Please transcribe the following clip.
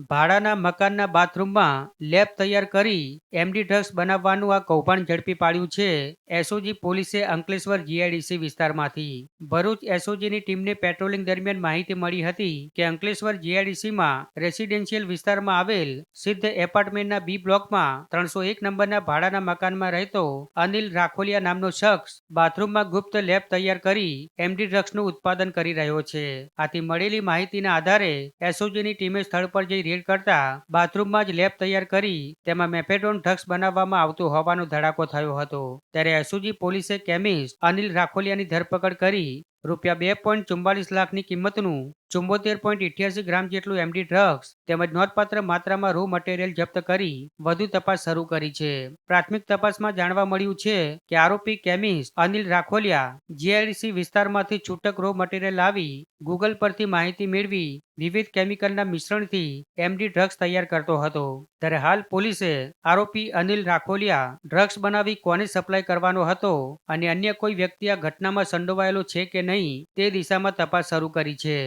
ભાડાના મકાનના બાથરૂમમાં લેબ તૈયાર કરી એમડી ડ્રગ્સ બનાવવાનું આ કૌભાંડ ઝડપી પાડ્યું છે એસઓજી પોલીસે અંકલેશ્વર જીઆઈડીસી વિસ્તારમાંથી. ભરૂચ એસઓજીની ટીમને પેટ્રોલિંગ દરમિયાન માહિતી મળી હતી કે અંકલેશ્વર જીઆઈડીસીમાં રેસિડેન્શિયલ વિસ્તારમાં આવેલ સિદ્ધ એપાર્ટમેન્ટના બી બ્લોકમાં 301 નંબરના ભાડાના મકાનમાં રહેતો અનિલ રાખોલિયા નામનો શખ્સ બાથરૂમમાં ગુપ્ત લેબ તૈયાર કરી એમડી ડ્રગ્સનું ઉત્પાદન કરી રહ્યો છે. આથી મળેલી માહિતીના આધારે એસઓજીની ટીમે સ્થળ પર જઈ રેડ કરતા બાથરૂમમાં જ લેબ તૈયાર કરી તેમાં મેફેડોન ડ્રગ્સ બનાવવામાં આવતું હોવાનો ધડાકો થયો હતો. ત્યારે એસઓજી પોલીસે કેમિસ્ટ અનિલ રાખોલિયાની ધરપકડ કરી રૂપિયા 2.44 લાખની કિંમતનું 74.88 ગ્રામ જેટલું એમડી ડ્રગ્સ તેમજ નોંધપાત્ર માત્રામાં રો મટીરિયલ જપ્ત કરી વધુ તપાસ શરૂ કરી છે. પ્રાથમિક તપાસમાં જાણવા મળ્યું છે કે આરોપી કેમિસ્ટ અનિલ રાખોલિયા જીઆઈડીસી વિસ્તારમાંથી છૂટક રો મટીરિયલ લાવી ગૂગલ પરથી માહિતી મેળવી વિવિધ કેમિકલના મિશ્રણથી એમડી ડ્રગ્સ તૈયાર કરતો હતો. ત્યારે હાલ પોલીસે આરોપી અનિલ રાખોલિયા ડ્રગ્સ બનાવી કોને સપ્લાય કરવાનો હતો અને અન્ય કોઈ વ્યક્તિ આ ઘટનામાં સંડોવાયેલો છે કે નહીં તે દિશામાં તપાસ શરૂ કરી છે.